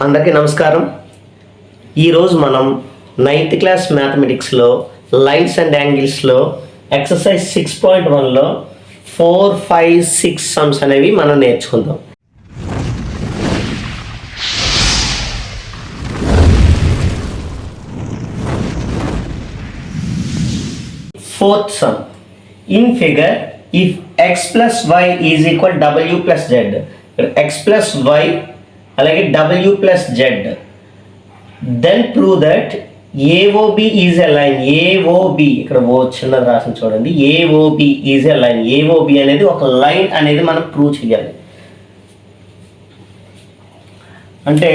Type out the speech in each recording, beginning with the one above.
అందరికీ నమస్కారం. ఈరోజు మనం 9th క్లాస్ మ్యాథమెటిక్స్లో లైన్స్ అండ్ యాంగిల్స్లో ఎక్సర్సైజ్ 6.1లో 4, 5, 6 సమ్స్ అనేవి మనం నేర్చుకుందాం. Fourth sum. In figure if x plus y is equal w plus z, x plus y అలాగే w plus z, then prove that AOB is a line. AOB ఇక్కడ ఓ చిన్నది రాసిన చూడండి. AOB is a line. AOB అనేది ఒక line అనేది మనం ప్రూవ్ చేయాలి. అంటే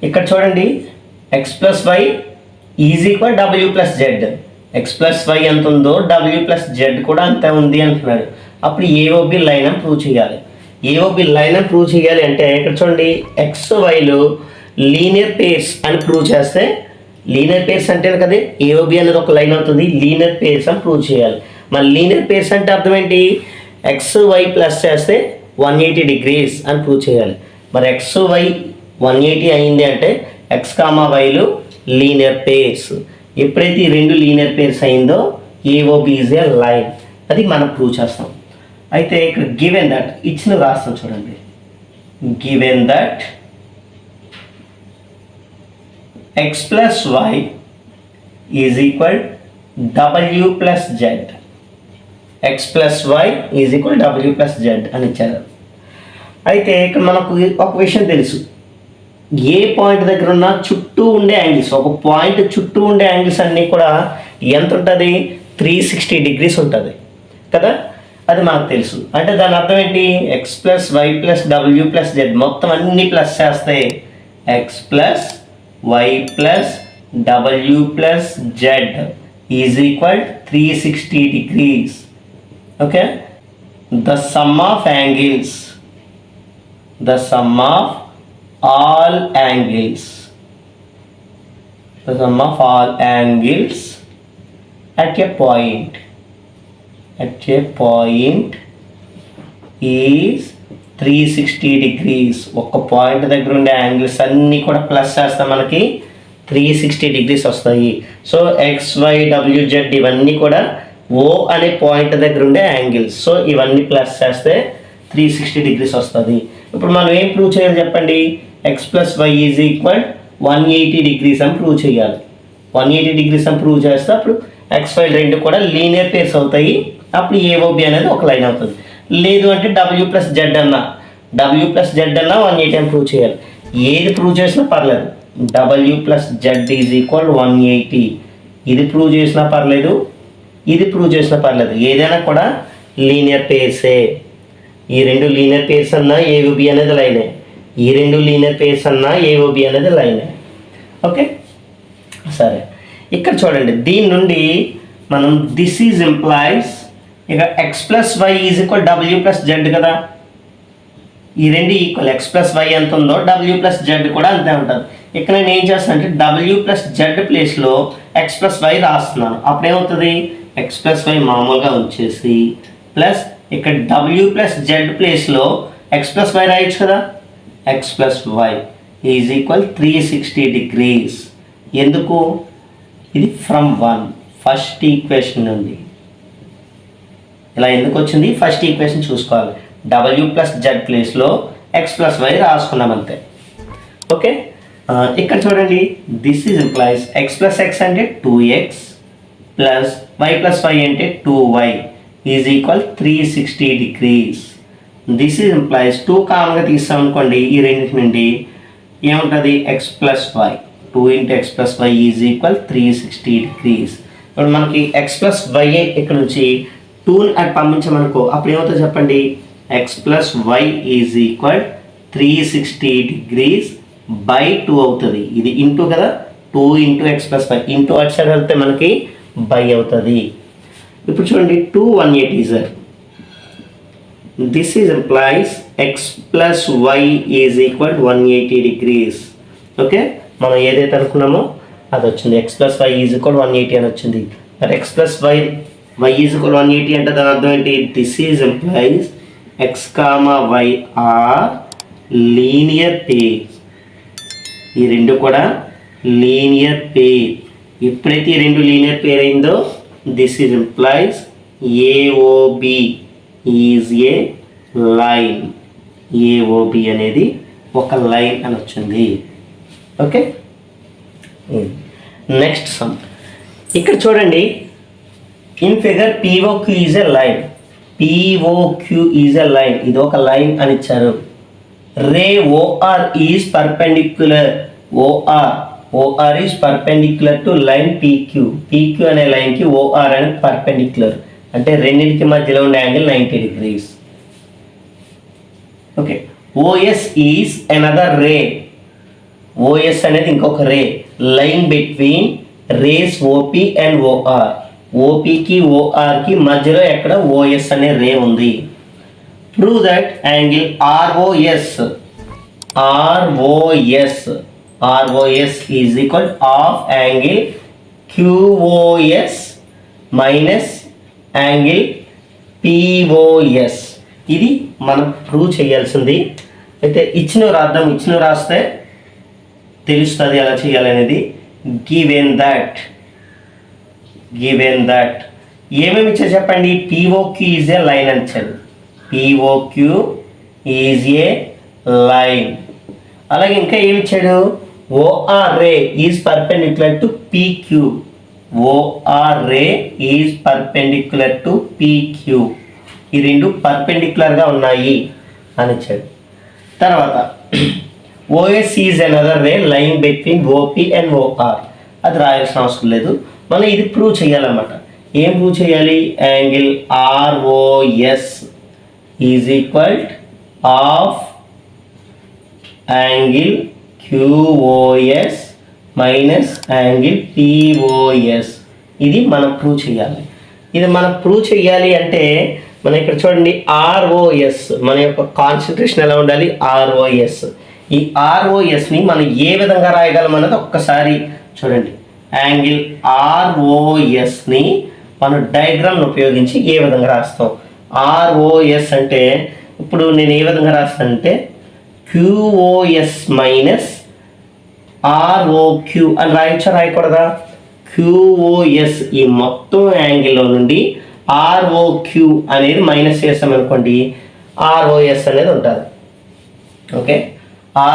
ఇక్కడ చూడండి, x plus y is equal w plus z. x plus y ఎంత ఉందో w plus z కూడా అంతే ఉంది అంటున్నాడు. అప్పుడు AOB లైన్ అని ప్రూవ్ చేయాలి. AOB లైన్ అని ప్రూవ్ చేయాలి అంటే ఇక్కడ చూడండి, ఎక్స్ వైలు లీనియర్ పేర్స్ అని ప్రూవ్ చేస్తే, లీనియర్ పేర్స్ అంటే కదా AOB అనేది ఒక లైన్ అవుతుంది. లీనియర్ పేర్స్ అని ప్రూవ్ చేయాలి. మరి లీనియర్ పేర్స్ అంటే అర్థం ఏంటి? ఎక్స్ వై ప్లస్ చేస్తే 180 degrees అని ప్రూవ్ చేయాలి. మరి ఎక్స్ వై 180 అయింది అంటే ఎక్స్ కామా వైలు లీనియర్ పేర్స్. ఎప్పుడైతే ఈ రెండు లీనియర్ పేర్స్ అయిందో AOB ఈజ్ ఏ లైన్. అది మనం ప్రూవ్ చేస్తాం. అయితే ఇక్కడ గివెన్ దట్ ఇచ్చిన రాస్తాం చూడండి. Given that x plus y is equal w plus z. x plus y is equal w plus z అని ఇచ్చారు. అయితే ఇక్కడ మనకు ఒక విషయం తెలుసు, ఏ పాయింట్ దగ్గర ఉన్న చుట్టూ ఉండే యాంగిల్స్, ఒక పాయింట్ చుట్టూ ఉండే యాంగిల్స్ అన్నీ కూడా ఎంత ఉంటుంది? 360 degrees ఉంటుంది కదా. అది మనకు తెలుసు. అంటే దాని అర్థం ఏంటి? ఎక్స్ ప్లస్ వై ప్లస్ డబ్ల్యూ ప్లస్ జెడ్ మొత్తం అన్ని ప్లస్ చేస్తే ఎక్స్ ప్లస్ వై ప్లస్ డబ్ల్యూ plus z is equal 360 degrees. Okay. The sum of angles, the sum of all angles, the sum of all angles at a point is 360 degrees. ఒక point దగ్గర ఉండే angles అన్నీ కూడా plus చేస్తే మనకి 360 degrees వస్తాయి. So x y డబ్ల్యూ z ఇవన్నీ కూడా ఓ అనే పాయింట్ దగ్గర ఉండే యాంగిల్స్. సో ఇవన్నీ ప్లస్ చేస్తే 360 degrees వస్తుంది. ఇప్పుడు మనం ఏం ప్రూవ్ చేయాలి చెప్పండి? X plus y is equal 180 degrees అని ప్రూవ్ చేయాలి. 180 degrees అని ప్రూవ్ చేస్తే అప్పుడు ఎక్స్ వై రెండు కూడా లీనియర్ పేర్స్ అవుతాయి. అప్పుడు AOB అనేది ఒక లైన్ అవుతుంది. లేదు అంటే W plus Z అన్నా 180 అని ప్రూవ్ చేయాలి. ఏది ప్రూవ్ చేసినా పర్లేదు. W plus Z is equal 180. ఇది ప్రూవ్ చేసినా పర్లేదు, ఇది ప్రూవ్ చేసినా పర్లేదు. ఏదైనా కూడా లీనియర్ పేర్సే. ఈ రెండు లీనియర్ పేర్స్ అన్నా AOB అనేది లైనే. ఈ రెండు లీనియర్ పేర్స్ అన్నా AOB అనేది లైనే. ఓకే, సరే. ఇక్కడ చూడండి, దీని నుండి మనం దిస్ ఈజ్ ఎంప్లాయిస్ ఇక x plus y is equal డబ్ల్యూ ప్లస్ జెడ్ కదా. ఈ రెండు ఈక్వల్. ఎక్స్ ప్లస్ వై ఎంత ఉందో W ప్లస్ జెడ్ కూడా అంతే ఉంటుంది. ఇక్కడ నేను ఏం చేస్తాను అంటే W ప్లస్ జెడ్ ప్లేస్లో ఎక్స్ ప్లస్ వై రాస్తున్నాను. అప్పుడేమవుతుంది? ఎక్స్ ప్లస్ వై మామూలుగా ఉంచేసి ప్లస్ ఇక్కడ W ప్లస్ జెడ్ ప్లేస్లో ఎక్స్ ప్లస్ వై రాయొచ్చు కదా. X plus y is equal 360 degrees. ఎందుకు? ఇది ఫ్రమ్ 1 ఫస్ట్ ఈక్వేషన్ నుండి ఇలా ఎందుకు వచ్చింది? ఫస్ట్ ఈక్వేషన్ చూసుకోవాలి. W ప్లస్ జెడ్ ప్లేస్లో ఎక్స్ ప్లస్ వై రాసుకున్నాం అంతే. ఓకే, ఇక్కడ చూడండి, this is implies x plus x అంటే 2x plus y plus y అంటే 2y is equal 360 degrees. This is implies 2 కామన్గా తీస్తాం అనుకోండి, ఈ రెండింటి నుండి ఏముంటుంది? X plus y 2 into x plus y is equal 360 degrees. ఇప్పుడు మనకి ఎక్స్ ప్లస్ వై ఇక్కడ నుంచి 2ని అటు పంపించమనుకో, అప్పుడు ఏమవుతుందో చెప్పండి? X plus y is equal 360 degrees by 2 అవుతుంది. ఇది ఇంటూ కదా, 2 into x plus y into అటు సైడ్ వెళ్తే మనకి బై అవుతుంది. ఇప్పుడు చూడండి, 2 180s. This is implies x plus y is equal 180 degrees. Okay, మనం ఏదైతే అనుకున్నామో అది వచ్చింది. X plus y is equal 180 అని వచ్చింది. మరి x plus y is equal 180 అంటే దాని అర్థం ఏంటి? This is implies x comma y are linear pairs. ఈ రెండు కూడా లీనియర్ పేర్. ఎప్పుడైతే ఈ రెండు లీనియర్ పేర్ అయిందో this is implies AOB is a line. AOB అనేది ఒక లైన్ అని వచ్చింది. Okay, next sum. ఇక్కడ చూడండి, in figure POQ is a line. POQ is a line, ఇది ఒక లైన్ అని ఇచ్చారు. Ray OR is perpendicular. OR is perpendicular to line PQ. PQ అనే లైన్కి ఓఆర్ అనేది పర్పెండిక్యులర్, అంటే రెండింటికి మధ్యలో ఉండే angle 90 degrees. Okay, OS is another ray. OS అనేది ఇంకొక ray. Line between rays OP and OR. ఓపికి ఓఆర్కి మధ్యలో ఎక్కడ ఓఎస్ అనే రే ఉంది. Prove that angle ROS is equal of angle QOS minus angle POS. ఇది మనం ప్రూవ్ చేయాల్సింది. అయితే ఇచ్చిన రాస్తే తెలుస్తుంది ఎలా చేయాలనేది. గివెన్ దట్ ఏమేమి ఇచ్చారు చెప్పండి. POQ ఈజ్ ఏ లైన్ అని ఇచ్చారు. POQ is a line. అలాగే ఇంకా ఏమి ఇచ్చాడు, OR ray is perpendicular to PQ. OR ray is perpendicular to PQ. ఈ రెండు పర్పెండిక్యులర్గా ఉన్నాయి అని ఇచ్చాడు. తర్వాత OS is another ray line between OP and OR. అది రాయాల్సిన అవసరం లేదు, మనం ఇది ప్రూవ్ చేయాలన్నమాట. ఏం ప్రూవ్ చేయాలి, angle ROS is equal of angle QOS minus angle POS. ఇది మనం ప్రూవ్ చేయాలి. ఇది మనం ప్రూవ్ చేయాలి అంటే మనం ఇక్కడ చూడండి, ROS మన యొక్క కాన్సన్ట్రేషన్ ఎలా ఉండాలి. ROS, ఈ ROSని మనం ఏ విధంగా రాయగలం అన్నది ఒక్కసారి చూడండి. యాంగిల్ ROSని మనం డయాగ్రామ్ను ఉపయోగించి ఏ విధంగా రాస్తాం. ROS అంటే ఇప్పుడు నేను ఏ విధంగా రాస్తానంటే QOS మైనస్ ROQ అని రాయకూడదా. QOS ఈ మొత్తం యాంగిల్లో నుండి ROQ అనేది మైనస్ చేస్తామనుకోండి, ROS అనేది ఉంటుంది. ఓకే,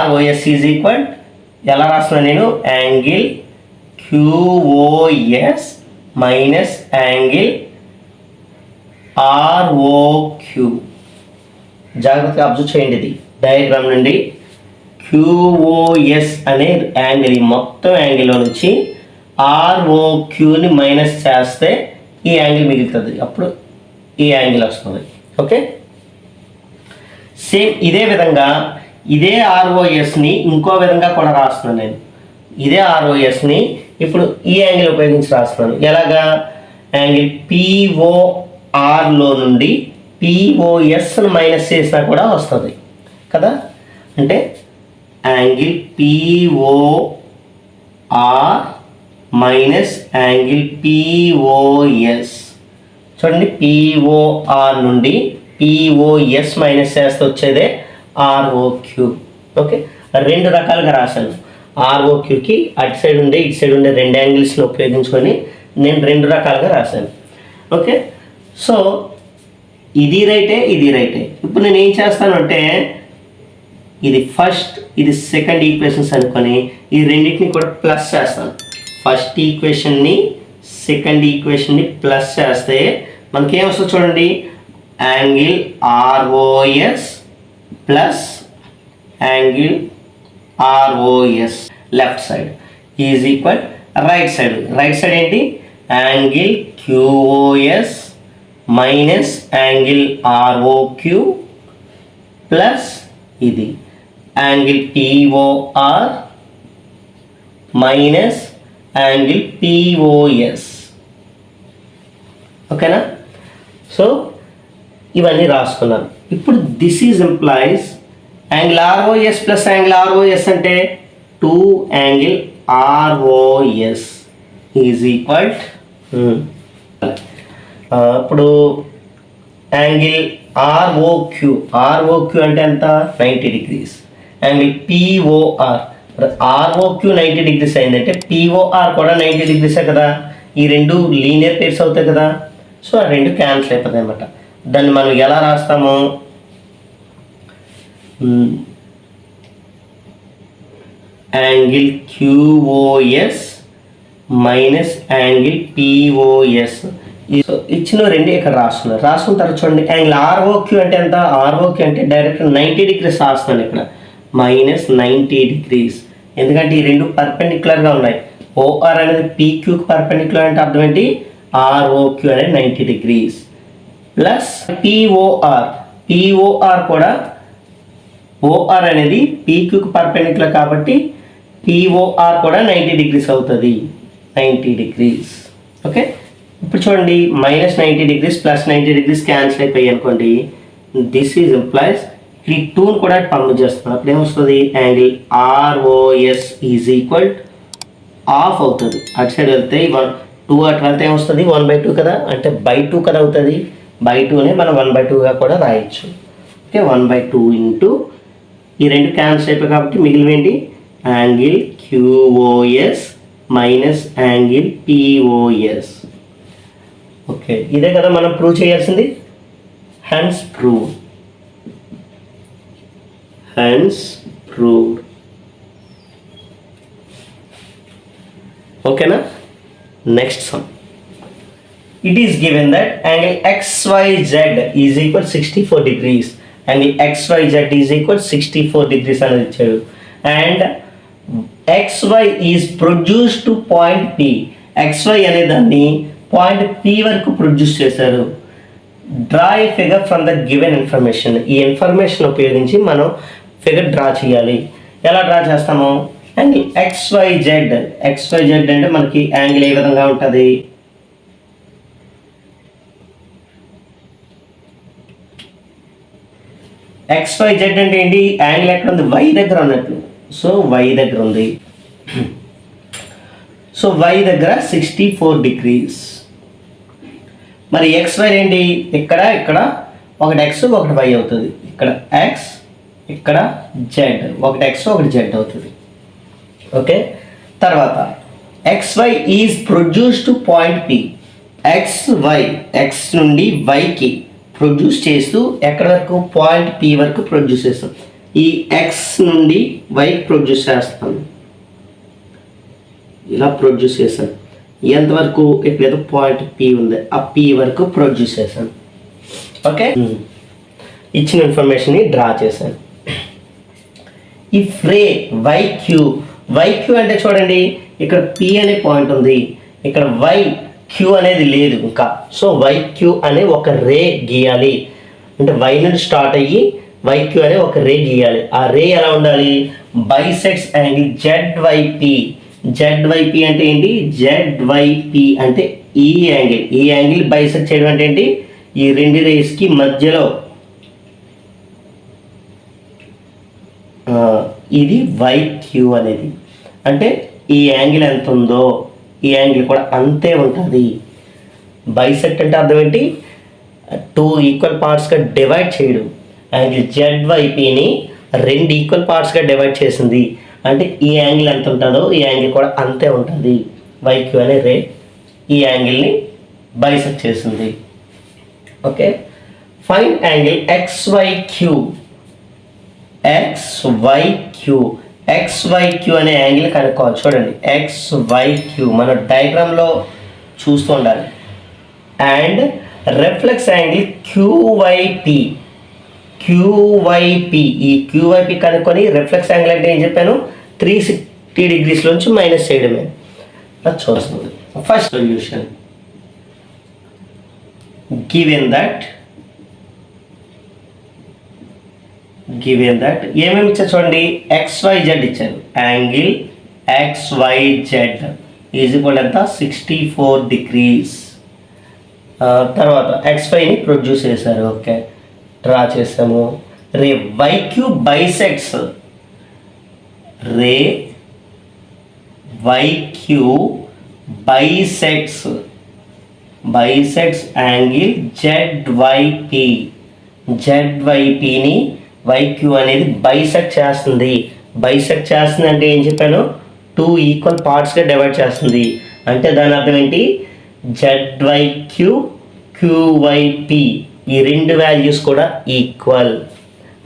ROS ఈజ్ ఈక్వల్ ఎలా రాస్తున్నాను నేను, angle QOS minus angle ROQ. జాగ్రత్తగా అబ్జర్వ్ చేయండి, ఇది డయాగ్రామ్ నుండి QOS అనే యాంగిల్, ఈ మొత్తం యాంగిల్లో నుంచి ROQని మైనస్ చేస్తే ఈ యాంగిల్ మిగులుతుంది, అప్పుడు ఈ యాంగిల్ వస్తుంది. ఓకే, సేమ్ ఇదే విధంగా ఇదే ROSని ఇంకో విధంగా కూడా రాస్తున్నాను నేను. ఇదే ROSని ఇప్పుడు ఈ యాంగిల్ ఉపయోగించి రాస్తున్నాను. ఎలాగా, యాంగిల్ PORలో నుండి POSను మైనస్ చేసినా కూడా వస్తుంది కదా. అంటే angle POR minus angle POS. చూడండి, POR నుండి POS మైనస్ చేస్తే వచ్చేదే ROQ. ఓకే, రెండు రకాలుగా రాశాను. ROQకి అటు సైడ్ ఉండే ఇటు సైడ్ ఉండే రెండు యాంగిల్స్ని ఉపయోగించుకొని నేను రెండు రకాలుగా రాశాను. ఓకే, సో ఇది రైటే, ఇది రైటే. ఇప్పుడు నేను ఏం చేస్తాను అంటే, ఇది ఫస్ట్ ఇది సెకండ్ ఈక్వేషన్స్ అనుకొని ఈ రెండింటిని కూడా ప్లస్ చేస్తాను. ఫస్ట్ ఈక్వేషన్ని సెకండ్ ఈక్వేషన్ని ప్లస్ చేస్తే మనకి ఏమొస్తుంది చూడండి, angle ROS plus angle ROS left side is equal right side. Right side ఏంటి, angle QOS minus angle ROQ plus ఇది angle POR minus angle POS. ఓకేనా, సో ఇవన్నీ రాసుకున్నాను. ఇప్పుడు this is implies angle ROS plus angle ROS అంటే 2 angle ROS is equal. ఇప్పుడు angle ROQ అంటే ఎంత, 90 degrees. Angle POR ROQ 90 degrees అయిందంటే పిఓఆర్ కూడా 90 డిగ్రీసే కదా, ఈ రెండు లీనియర్ పేర్స్ అవుతాయి కదా. సో ఆ రెండు క్యాన్సిల్ అయిపోతాయి అనమాట. దాన్ని మనం ఎలా రాస్తాము, angle QOS minus angle POS. ఇచ్చిన రెండు ఇక్కడ రాస్తున్నారు. రాసుకున్న తర్వాత చూడండి, యాంగిల్ ఆర్ఓక్యూ అంటే ఎంత, ఆర్ఓక్యూ అంటే డైరెక్ట్ 90 డిగ్రీస్ రాస్తున్నాను ఇక్కడ, మైనస్ 90 డిగ్రీస్. ఎందుకంటే ఈ రెండు పర్పెండిక్యులర్గా ఉన్నాయి. ఓఆర్ అనేది పీక్యూకి పర్పెండిక్యులర్ అంటే అర్థం ఏంటి, ఆర్ఓక్యూ అనేది 90 డిగ్రీస్ ప్లస్ పిఓఆర్. పిఓఆర్ కూడా, ఓఆర్ అనేది పీక్యూకి పర్పెండిక్యులర్ కాబట్టి పిఓఆర్ కూడా 90 డిగ్రీస్ అవుతుంది, 90 డిగ్రీస్. ఓకే, ఇప్పుడు చూడండి minus 90 degrees plus 90 degrees cancel అయిపోయి అనుకోండి. దిస్ ఈజ్ ఇంప్లైస్ ఈ టూని కూడా పంపు చేస్తున్నాం. అప్పుడు ఏమొస్తుంది, angle ROS is equal of అవుతుంది. అటు సైడ్ వెళ్తే 2 అటు వెళ్తే ఏమొస్తుంది, 1/2 కదా, అంటే బై 2 కదా అవుతుంది. బై 2నే మనం 1/2గా కూడా రాయొచ్చు. ఓకే, 1/2 ఇంటూ ఈ రెండు క్యాన్సిల్ అయిపోయి కాబట్టి మిగిలివేంటి, angle QOS minus angle POS. Okay, ఇదే కదా మనం ప్రూవ్ చేయాల్సింది. Hence prove, hence proved. Okay na? Next sum. It is given that angle XYZ is equal 64 degrees. Angle XYZ is equal 64 degrees అనేది ఇచ్చాడు. And XY is produced to point P. XY అనే దాన్ని point P వరకు produce చేశారు. Draw A figure from the given information. ఈ information ఉపయోగించి మనం figure draw చేయాలి. ఎలా డ్రా చేస్తాము, యాంగిల్ XYZ. XYZ అంటే మనకి యాంగిల్ ఏ విధంగా ఉంటుంది, XYZ అంటే ఏంటి, యాంగిల్ ఎక్కడ ఉంది, Y దగ్గర ఉన్నట్లు. సో Y దగ్గర ఉంది. సో Y దగ్గర 64 డిగ్రీస్. మరి XY ఏంటి, ఇక్కడ ఇక్కడ ఒకటి X ఒకటి Y అవుతుంది. ఇక్కడ X ఇక్కడ Z, ఒకటి X ఒకటి Z అవుతుంది. ఓకే, తర్వాత XY is produce to point P. XY X నుండి Yకి ప్రొడ్యూస్ చేస్తూ ఎక్కడ వరకు, పాయింట్ P వరకు ప్రొడ్యూస్ చేస్తాం. ఈ X నుండి Yకి ప్రొడ్యూస్ చేస్తాం, ఇలా ప్రొడ్యూస్ చేస్తాను. ఎంతవరకు, ఇక్కడ పాయింట్ P ఉంది, ఆ P వరకు ప్రొడ్యూస్ చేశాను. ఓకే, ఇచ్చిన ఇన్ఫర్మేషన్ని డ్రా చేశాను. ఇఫ్ రే YQ అంటే చూడండి ఇక్కడ P అనే పాయింట్ ఉంది, ఇక్కడ YQ అనేది లేదు ఇంకా. సో YQ అనే ఒక రే గీయాలి. అంటే Y నుండి స్టార్ట్ అయ్యి YQ అనే ఒక రే గీయాలి. ఆ రే ఎలా ఉండాలి, బైసెక్ట్స్ యాంగిల్ ZYP. ZYP అంటే ఏంటి, ZYP అంటే ఈ యాంగిల్ బైసెక్ట్ చేయడం అంటే ఏంటి, ఈ రెండు రేస్కి మధ్యలో ఇది YQ అనేది. అంటే ఈ యాంగిల్ ఎంత ఉందో ఈ యాంగిల్ కూడా అంతే ఉంటుంది. బైసెక్ట్ అంటే అర్థం ఏంటి, 2 ఈక్వల్ పార్ట్స్గా డివైడ్ చేయడం. యాంగిల్ ZYPని 2 ఈక్వల్ పార్ట్స్గా డివైడ్ చేసింది అంటే ఈ యాంగిల్ ఎంత ఉంటుందో ఈ యాంగిల్ కూడా అంతే ఉంటుంది. YQ అనే రే ఈ యాంగిల్ని బైసెక్ట్ చేసింది. Okay, find angle XYQ. XYQ అనే యాంగిల్ కనుక్కోవాలి. చూడండి XYQ మనం డయాగ్రామ్లో చూస్తూ ఉండాలి. And reflex angle QYP. ఈ QYP కనుక్కొని రిఫ్లెక్స్ యాంగిల్ అంటే ఏం చెప్పాను, 360 డిగ్రీస్ నుంచి మైనస్ చేయడమే. అది చూస్తుంది. ఫస్ట్ సొల్యూషన్, గివెన్ దట్ ఏమేమి ఇచ్చారు చూడండి, XYZ ఇచ్చారు. యాంగిల్ XYZ ఈజ్ ఈక్వల్ ఎంత, 64 డిగ్రీస్. తర్వాత XYని ప్రొడ్యూస్ చేశారు. ఓకే, డ్రా చేసాము. రే YQ బైసెక్ట్స్, రే YQ బైసెక్ట్స్ యాంగిల్ ZYPని YQ అనేది బైసెక్ట్ చేస్తుంది. బైసెక్ట్ చేస్తుంది అంటే ఏం చెప్పాను, 2 ఈక్వల్ పార్ట్స్గా డివైడ్ చేస్తుంది. అంటే దాని అర్థం ఏంటి, ZYQ QYP ఈ రెండు వాల్యూస్ కూడా ఈక్వల్,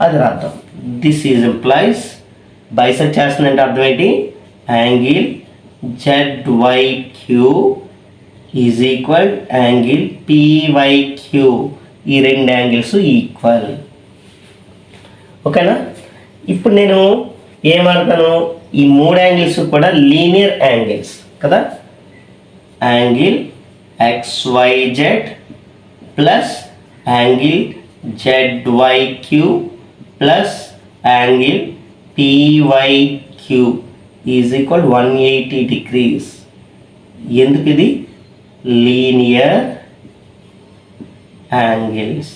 అది రాద్దాం. దిస్ ఈజ్ ఇంప్లైస్ బైసెక్ట్ చేస్తుంది అంటే అర్థం ఏంటి, angle ZYQ is equal angle PYQ, ఈ రెండు యాంగిల్స్ ఈక్వల్. ఓకేనా. ఇప్పుడు నేను ఏమడతాను, ఈ 3 యాంగిల్స్ కూడా లీనియర్ యాంగిల్స్ కదా. Angle XYZ plus angle ZYQ plus angle PYQ is equal 180 degrees. ఎందుకు ఇది, లీనియర్ యాంగిల్స్,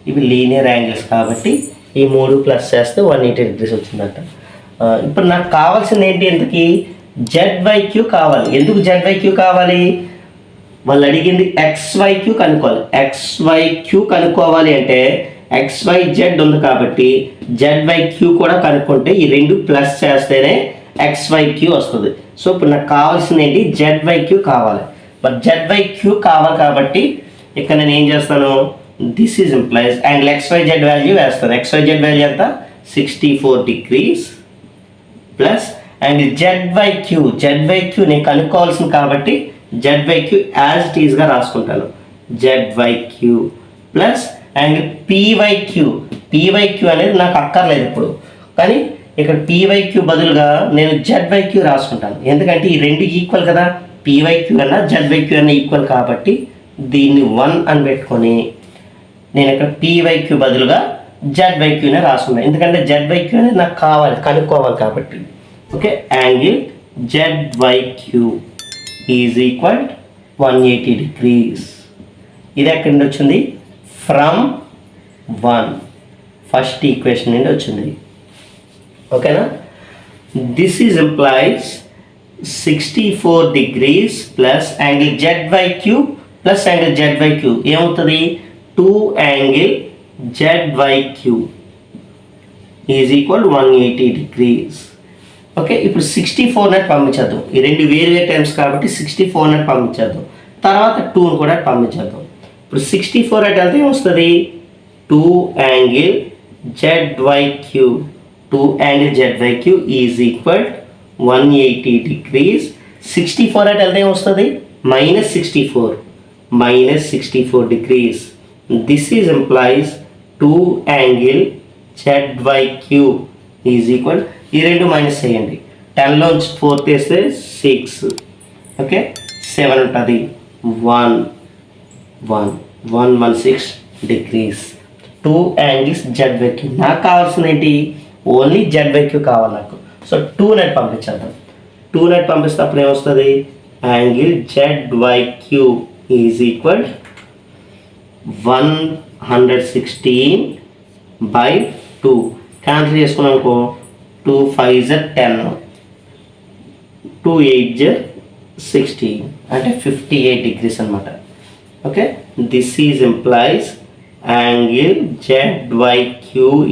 ఇవి లీనియర్ యాంగిల్స్ కాబట్టి ఈ 3 ప్లస్ చేస్తే 180 డిగ్రీస్ వచ్చిందట. ఇప్పుడు నాకు కావాల్సింది ఏంటి, ఎందుకు ZYQ కావాలి. ఎందుకు ZYQ కావాలి, వాళ్ళు అడిగింది XYQ కనుక్కోవాలి. XYQ కనుక్కోవాలి అంటే XYZ ఉంది కాబట్టి ZYQ కూడా కనుక్కుంటే ఈ రెండు ప్లస్ చేస్తేనే XYQ వస్తుంది. సో ఇప్పుడు నాకు కావాల్సింది ఏంటి, ZYQ కావాలి. బట్ ZYQ కావాలి కాబట్టి ఇక్కడ నేను ఏం చేస్తాను, this is implies angle XYZ value వేస్తాను. XYZ వాల్యూ ఎంత, 64 డిగ్రీస్ ప్లస్ యాంగిల్ ZYQ నేను కనుక్కోవాల్సింది కాబట్టి ZYQ యాజ్ ఇట్ ఈస్గా రాసుకుంటాను. ZYQ ప్లస్ యాంగిల్ PYQ అనేది నాకు అక్కర్లేదు ఇప్పుడు, కానీ ఇక్కడ PYQ బదులుగా నేను ZYQ రాసుకుంటాను. ఎందుకంటే ఈ రెండు ఈక్వల్ కదా, PYQ అన్నా ZYQ అన్నా ఈక్వల్ కాబట్టి దీన్ని 1 అని పెట్టుకొని నేను ఇక్కడ PYQ బదులుగా ZYQనే రాసుకున్నాను. ఎందుకంటే ZYQ అనేది నాకు కావాలి, కనుక్కోవాలి కాబట్టి. Okay, angle ZYQ is equal 180 degrees. ఇది ఎక్కడి నుండి వచ్చింది, ఫ్రమ్ 1, ఫస్ట్ ఈక్వేషన్ నుండి వచ్చింది. ఓకేనా. This is implies 64 degrees plus angle ZYQ plus angle ZYQ ఏమవుతుంది, 2 angle ZYQ is equal 180 degrees. Okay, ఇప్పుడు 64 నెట్ పంపించేద్దాం. ఈ రెండు వేరే టైమ్స్ కాబట్టి 64 నెట్ పంపించేద్దాం. తర్వాత 2 కూడా పంపించేద్దాం. ఇప్పుడు 64 నెట్ వెళ్తే ఏమొస్తుంది, 2 angle ZYQ is equal 180 degrees. 64 net వెళ్తే ఏమొస్తుంది, -64 degrees. This is implies 2 angle ZYQ is equal, ఈ రెండు మైనస్ చేయండి, 10లో 4 తీస్తే 6, ఓకే 7 ఉంటుంది, 116 డిగ్రీస్. 2 angles ZYQ. నాకు కావాల్సింది ఏంటి, ఓన్లీ ZYQ కావాలి నాకు. So 2 net పంపించేద్దాం. 2 నెట్ పంపిస్తే అప్పుడు ఏమొస్తుంది, angle ZYQ is equal 116/2. Cancel చేసుకున్నాం అనుకో, 2 5 10, 2 8 16 అంటే 58 డిగ్రీస్ అనమాట. Okay, this is implies angle ZYQ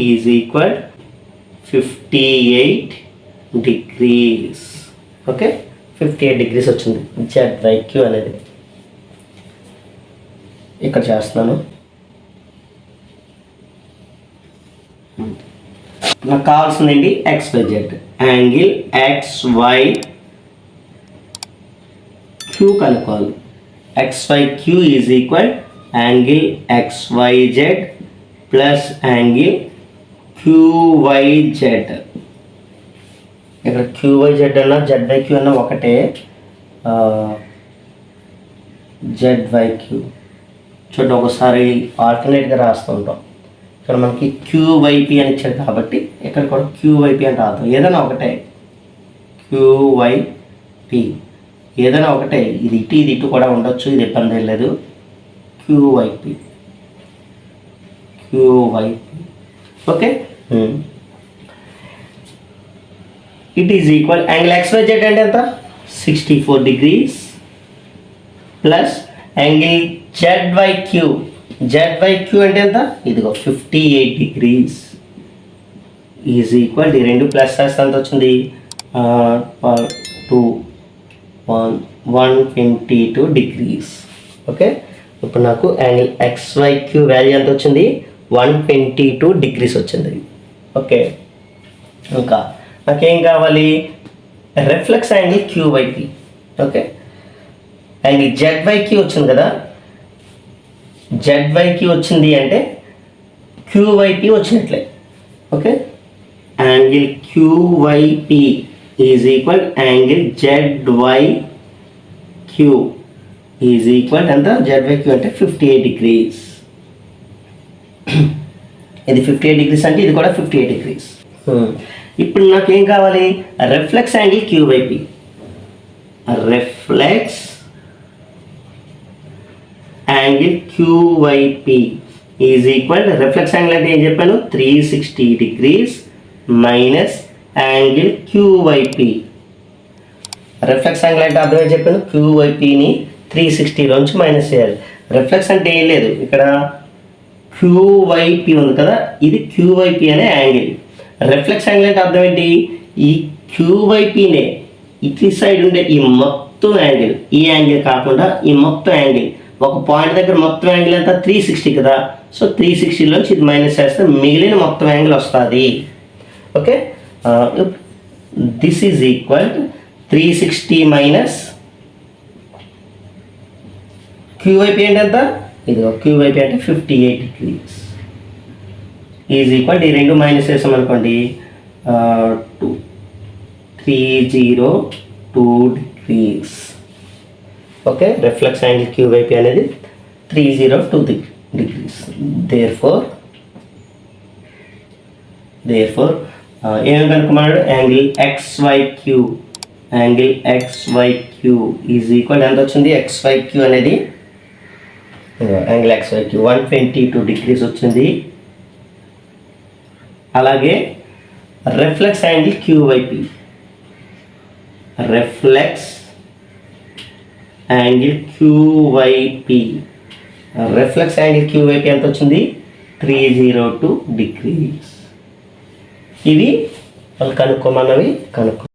is equal 58 degrees. Okay, 58 degrees వచ్చింది ZYQ అనేది. ఇక్కడ చేస్తున్నాను. నాకు కావాల్సింది ఏంటి, XYZ. యాంగిల్ XYQ కనుక్కోవాలి. XYQ is equal angle XYZ plus angle QYZ. ఇక్కడ QYZ అన్నా ZYQ అన్నా ఒకటే. ZYQ చూడండి, ఒకసారి ఆల్టర్నేట్గా రాస్తూ ఉంటాం. ఇక్కడ మనకి QYP అని ఇచ్చారు కాబట్టి ఇక్కడ కూడా QYP అని రాద్దాం. ఏదైనా ఒకటే, QYP ఏదైనా ఒకటే. ఇది ఇటు కూడా ఉండొచ్చు, ఇది ఇబ్బంది ఏం లేదు. QYP okay. It is equal angle XYZ అంటే ఎంత, 64 డిగ్రీస్ ప్లస్ యాంగిల్ ZYQ అంటే ఎంత, ఇదిగో 58 డిగ్రీస్. ఈజ్ ఈక్వల్ ఈ రెండు ప్లస్ చేస్తే ఎంత వచ్చింది 122 డిగ్రీస్. ఓకే, ఇప్పుడు నాకు యాంగిల్ XYQ వాల్యూ ఎంత వచ్చింది 122 డిగ్రీస్ వచ్చింది. ఓకే, ఇంకా నాకేం కావాలి reflex angle QYP. Okay, angle ZYQ వచ్చింది కదా, ZYQ వచ్చింది అంటే QYP వచ్చినట్లే. Okay, angle QYP is equal angle ZYQ is equal ఎంత ZYQ అంటే 58 డిగ్రీస్. ఇది 58 డిగ్రీస్ అంటే ఇది కూడా 58 డిగ్రీస్. ఇప్పుడు నాకేం కావాలి reflex angle QYP. Reflex angle QYP is equal reflex angle అంటే ఏం చెప్పాను 360 degrees minus angle QYP. Reflex angle అంటే అర్థం ఏం చెప్పాను QYPని 360లోంచి మైనస్ చేయాలి. రిఫ్లెక్స్ అంటే ఏం లేదు, ఇక్కడ QYP ఉంది కదా, ఇది QYP అనే యాంగిల్. రిఫ్లెక్స్ యాంగిల్ అంటే అర్థం ఏంటి, ఈ QYPనే ఇటు సైడ్ ఉండే ఈ మొత్తం యాంగిల్, ఈ యాంగిల్ కాకుండా ఈ మొత్తం యాంగిల్, ఒక పాయింట్ దగ్గర మొత్తం యాంగిల్ అంతా 360 కదా, సో 360లోంచి ఇది మైనస్ చేస్తే మిగిలిన మొత్తం యాంగిల్ వస్తుంది. Okay, this is equal 360 minus QYP అంటే ఎంత, ఇది QYP అంటే 58 డిగ్రీస్ ఈజ్ ఈక్వల్ ఈ రెండు మైనస్ చేసాం అనుకోండి 302 degrees. Okay, reflex angle QYP అనేది 302 డిగ్రీస్. దేర్ఫోర్ ఏమేమి కనుక్కున్నాడు angle XYQ. Angle XYQ is equal ఎంత వచ్చింది XYQ అనేది యాంగిల్ XYQ 122 డిగ్రీస్ వచ్చింది. అలాగే reflex angle QYP. Reflex angle QYP reflex angle QYP ఎంత వచ్చింది 302 డిగ్రీస్. ఇవి వాళ్ళు కనుక్కోమన్నవి కనుక్కో.